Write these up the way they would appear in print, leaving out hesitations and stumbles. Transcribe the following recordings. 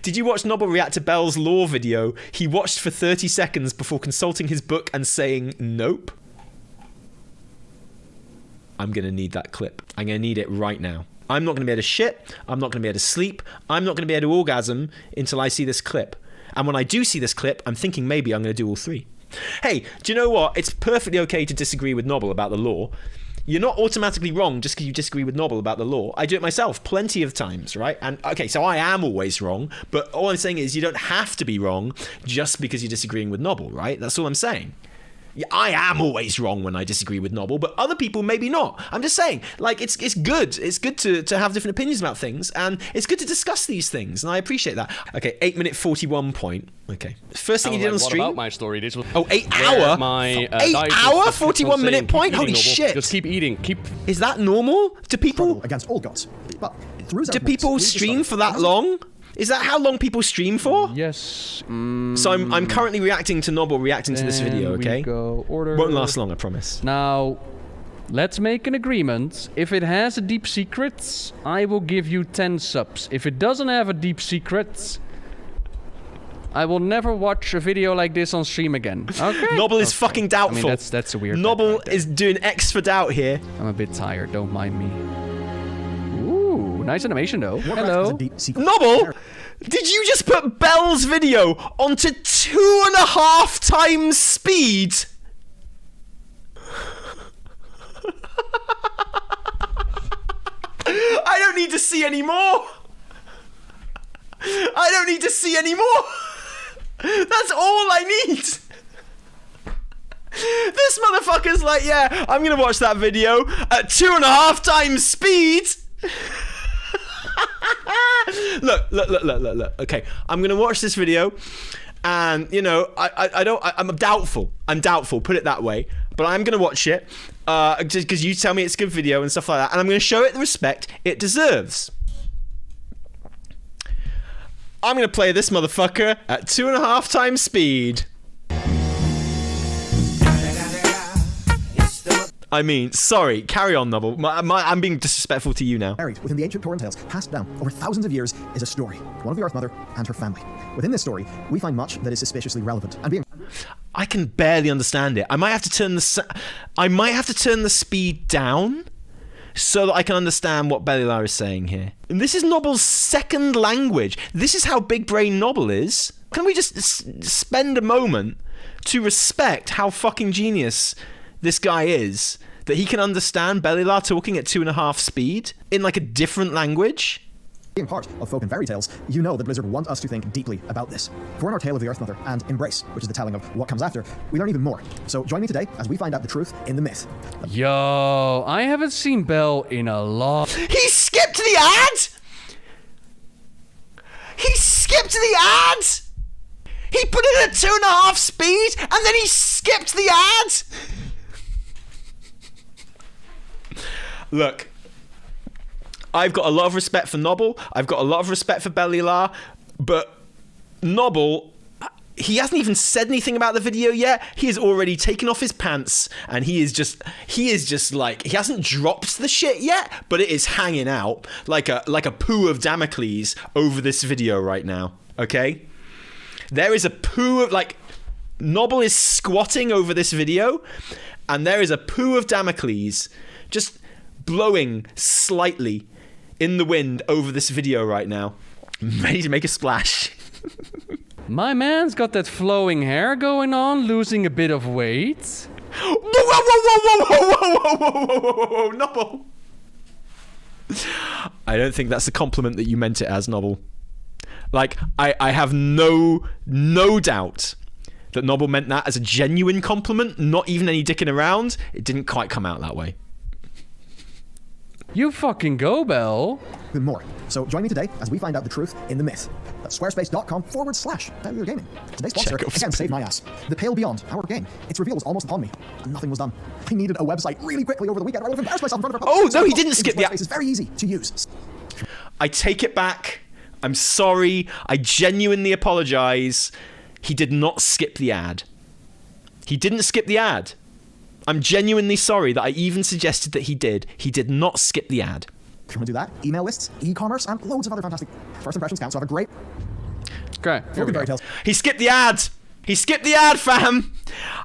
Did you watch Nobbel react to Bell's lore video? He watched for 30 seconds before consulting his book and saying nope. I'm going to need that clip. I'm going to need it right now. I'm not going to be able to shit. I'm not going to be able to sleep. I'm not going to be able to orgasm until I see this clip. And when I do see this clip, I'm thinking maybe I'm going to do all three. Hey, do you know what? It's perfectly okay to disagree with Nobbel about the lore. You're not automatically wrong just because you disagree with Nobbel about the lore. I do it myself plenty of times, right? And okay, so I am always wrong, but all I'm saying is you don't have to be wrong just because you're disagreeing with Nobbel, right? That's all I'm saying. Yeah, I am always wrong when I disagree with Nobbel, but other people maybe not. I'm just saying, like, it's good. It's good to have different opinions about things, and it's good to discuss these things, and I appreciate that. Okay, 8-minute 41 point. Okay. First thing you did on stream. What about my story? This was 8 hour? My 8 hour 41 minute point? Holy shit. Just keep eating. Is that normal? Do people against all gods? But do people stream for that long? Is that how long people stream for? Yes. So I'm currently reacting to Nobbel reacting to this video, okay? Won't last long, I promise. Now, let's make an agreement. If it has a deep secret, I will give you 10 subs. If it doesn't have a deep secret, I will never watch a video like this on stream again. Okay? Nobbel is fucking doubtful. I mean, that's a weird Nobbel right is doing X for doubt here. I'm a bit tired, don't mind me. Nice animation, though. Hello. Nobbel, did you just put Bell's video onto 2.5 times speed? I don't need to see any more. I don't need to see any more. That's all I need. This motherfucker's like, yeah, I'm gonna watch that video at 2.5 times speed. Look. Okay, I'm gonna watch this video, and you know, I'm doubtful. Put it that way. But I'm gonna watch it, just because you tell me it's a good video and stuff like that, and I'm gonna show it the respect it deserves. I'm gonna play this motherfucker at 2.5 times speed. I mean, sorry, carry on, Nobbel. I'm being disrespectful to you now. Buried within the ancient Tauran tales, passed down over thousands of years, is a story. One of the Earthmother and her family. Within this story, we find much that is suspiciously relevant. And being... I can barely understand it. I might have to turn the speed down so that I can understand what Bellular is saying here. And this is Nobbel's second language. This is how big brain Nobbel is. Can we just spend a moment to respect how fucking genius this guy is, that he can understand Bellular talking at 2.5 speed in like a different language? Being part of folk and fairy tales, you know that Blizzard want us to think deeply about this. For in our tale of the Earthmother and Embrace, which is the telling of what comes after, we learn even more. So join me today as we find out the truth in the myth. Yo, I haven't seen Bell in a long... He skipped the ad! He skipped the ad! He put it at 2.5 speed, and then he skipped the ad! Look, I've got a lot of respect for Nobbel. I've got a lot of respect for Bellular, but Nobbel, he hasn't even said anything about the video yet. He has already taken off his pants, and he is just like, he hasn't dropped the shit yet, but it is hanging out like a poo of Damocles over this video right now. Okay, there is a poo of, like, Nobbel is squatting over this video, and there is a poo of Damocles just blowing slightly in the wind over this video right now. I'm ready to make a splash. My man's got that flowing hair going on, losing a bit of weight. Whoa, Nobbel. I don't think that's the compliment that you meant it as, Nobbel. Like, I have no doubt that Nobbel meant that as a genuine compliment, not even any dicking around. It didn't quite come out that way. You fucking go, Bell. Even more. So join me today as we find out the truth in the myth. That's squarespace.com/Bellular Gaming. Today's sponsor, again, saved my ass. The Pale Beyond, our game. Its reveal was almost upon me, and nothing was done. I needed a website really quickly over the weekend, or I would have embarrassed myself in front of Oh, no, he didn't skip the... Squarespace is very easy to use. I take it back. I'm sorry. I genuinely apologize. He did not skip the ad. He didn't skip the ad. I'm genuinely sorry that I even suggested that he did. He did not skip the ad. If you want to do that, email lists, e-commerce, and loads of other fantastic first impressions count, so have a great... Okay, here we go. Fairytales. He skipped the ad. He skipped the ad, fam.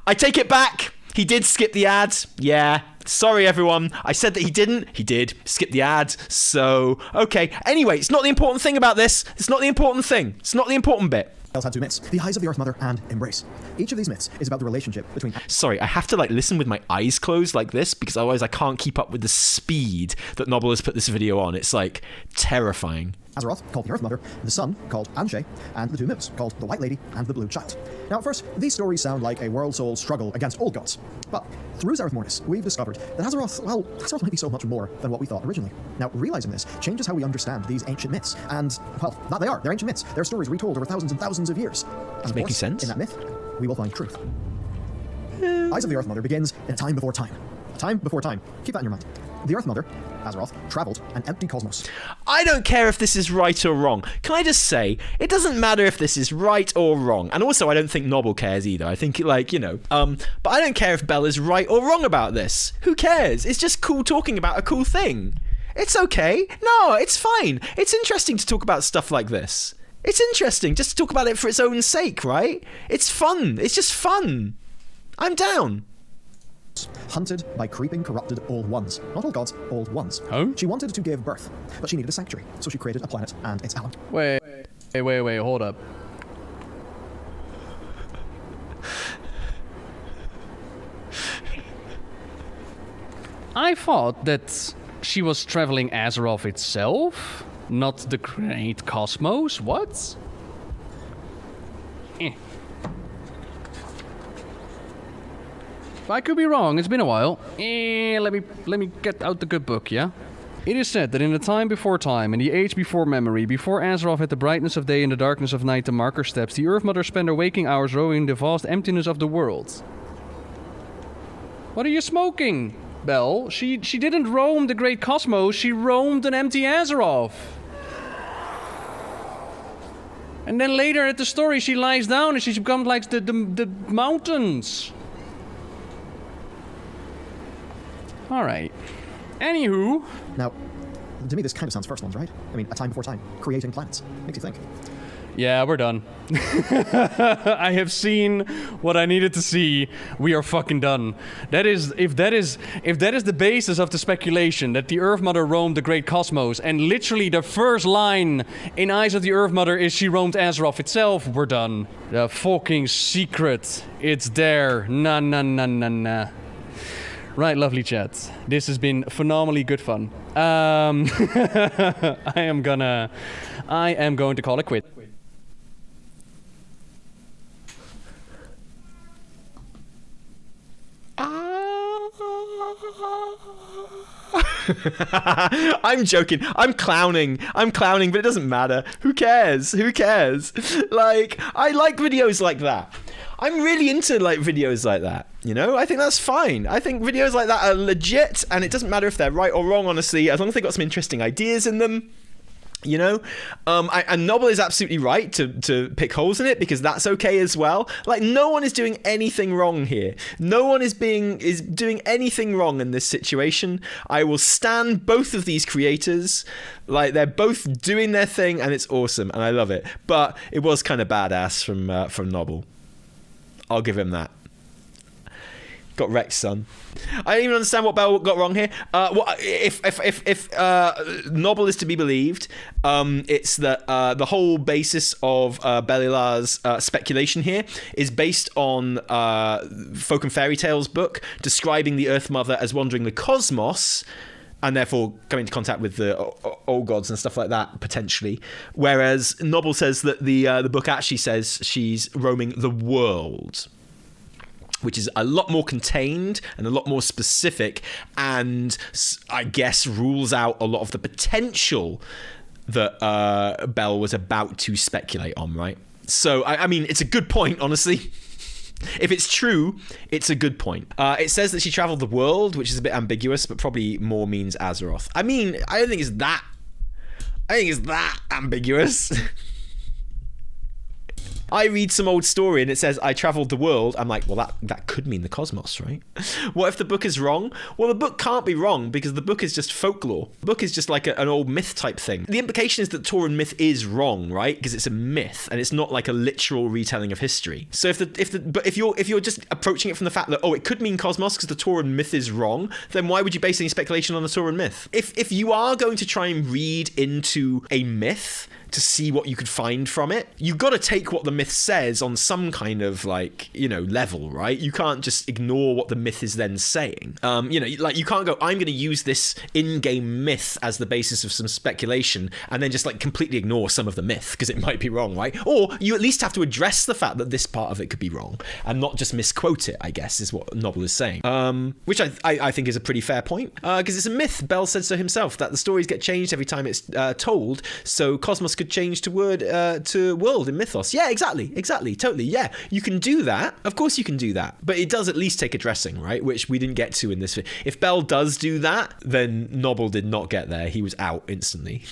I take it back. He did skip the ad. Yeah. Sorry, everyone. I said that he didn't. He did. Skip the ad. So, okay. Anyway, it's not the important thing about this. It's not the important thing. It's not the important bit. Tales had two myths, the Eyes of the Earthmother and Embrace. Each of these myths is about the relationship between... Sorry, I have to like listen with my eyes closed like this because otherwise I can't keep up with the speed that Nobbel has put this video on. It's like terrifying. Azeroth, called the Earthmother, the Sun, called Anshe, and the two nymphs, called the White Lady and the Blue Child. Now, at first, these stories sound like a world soul struggle against old gods. But through Zereth Mortis, we've discovered that Azeroth, well, Azeroth might be so much more than what we thought originally. Now, realizing this changes how we understand these ancient myths. And, well, that they are. They're ancient myths. They're stories retold over thousands and thousands of years. And of making course, sense? in that myth, we will find truth. Eyes of the Earthmother begins in a time before time. A time before time. Keep that in your mind. The Earthmother, Azeroth, traveled an empty cosmos. I don't care if this is right or wrong. Can I just say, it doesn't matter if this is right or wrong. And also, I don't think Nobbel cares either. I think, like, you know, but I don't care if Bell is right or wrong about this. Who cares? It's just cool talking about a cool thing. It's okay. No, it's fine. It's interesting to talk about stuff like this. It's interesting just to talk about it for its own sake, right? It's fun. It's just fun. I'm down. Hunted by creeping, corrupted old ones. Not old gods, old ones. Huh? She wanted to give birth, but she needed a sanctuary, so she created a planet and its Elune. Wait, hold up. I thought that she was traveling Azeroth itself, not the great cosmos. What? I could be wrong. It's been a while. Let me get out the good book, yeah? It is said that in the time before time, in the age before memory, before Azeroth had the brightness of day and the darkness of night, the marker steps, the Earthmother spent her waking hours roaming the vast emptiness of the world. What are you smoking, Bell? She didn't roam the great cosmos, she roamed an empty Azeroth. And then later at the story, she lies down and she becomes like the mountains. Alright. Anywho. Now, to me this kind of sounds First Ones, right? I mean, a time before time, creating planets. Makes you think. Yeah, we're done. I have seen what I needed to see. We are fucking done. That is, if that is the basis of the speculation that the Earthmother roamed the great cosmos, and literally the first line in Eyes of the Earthmother is she roamed Azeroth itself, we're done. The fucking secret. It's there. Nah. Right, lovely chat. This has been phenomenally good fun. I am going to call it quit. I'm joking. I'm clowning, but it doesn't matter. Who cares? Like, I like videos like that. I'm really into like videos like that, you know? I think that's fine. I think videos like that are legit, and it doesn't matter if they're right or wrong, honestly, as long as they've got some interesting ideas in them. You know, and Nobbel is absolutely right to pick holes in it, because that's okay as well. Like, no one is doing anything wrong here. No one is doing anything wrong in this situation. I will stand both of these creators. Like, they're both doing their thing, and it's awesome, and I love it. But it was kind of badass from Nobbel. I'll give him that. Got wrecked, son. I don't even understand what Bell got wrong here. If Nobbel is to be believed, it's that the whole basis of Bellular's speculation here is based on Folk and Fairytales book describing the Earthmother as wandering the cosmos, and therefore coming into contact with the old gods and stuff like that, potentially. Whereas Nobbel says that the book actually says she's roaming the world, which is a lot more contained and a lot more specific, and I guess rules out a lot of the potential that Bell was about to speculate on, right? So, I mean, it's a good point, honestly. If it's true, it's a good point. It says that she traveled the world, which is a bit ambiguous, but probably more means Azeroth. I mean, I don't think it's that ambiguous. I read some old story and it says I traveled the world. I'm like, well, that could mean the cosmos, right? What if the book is wrong? Well, the book can't be wrong because the book is just folklore. The book is just like an old myth type thing. The implication is that Tauren myth is wrong, right? Because it's a myth and it's not like a literal retelling of history. So if you're just approaching it from the fact that, oh, it could mean cosmos because the Tauren myth is wrong, then why would you base any speculation on the Tauren myth? If you are going to try and read into a myth to see what you could find from it, you got to take what the myth says on some kind of level, right? You can't just ignore what the myth is then saying. You can't go, I'm going to use this in-game myth as the basis of some speculation and then just completely ignore some of the myth because it might be wrong, right? Or you at least have to address the fact that this part of it could be wrong and not just misquote it, I guess, is what Nobbel is saying. Which I think is a pretty fair point because it's a myth. Bell said so himself that the stories get changed every time it's told, so cosmos could change to world in Mythos. Yeah, exactly, totally. Yeah, you can do that. Of course you can do that, but it does at least take addressing, right? Which we didn't get to in this. If Bell does do that, then Nobbel did not get there. He was out instantly.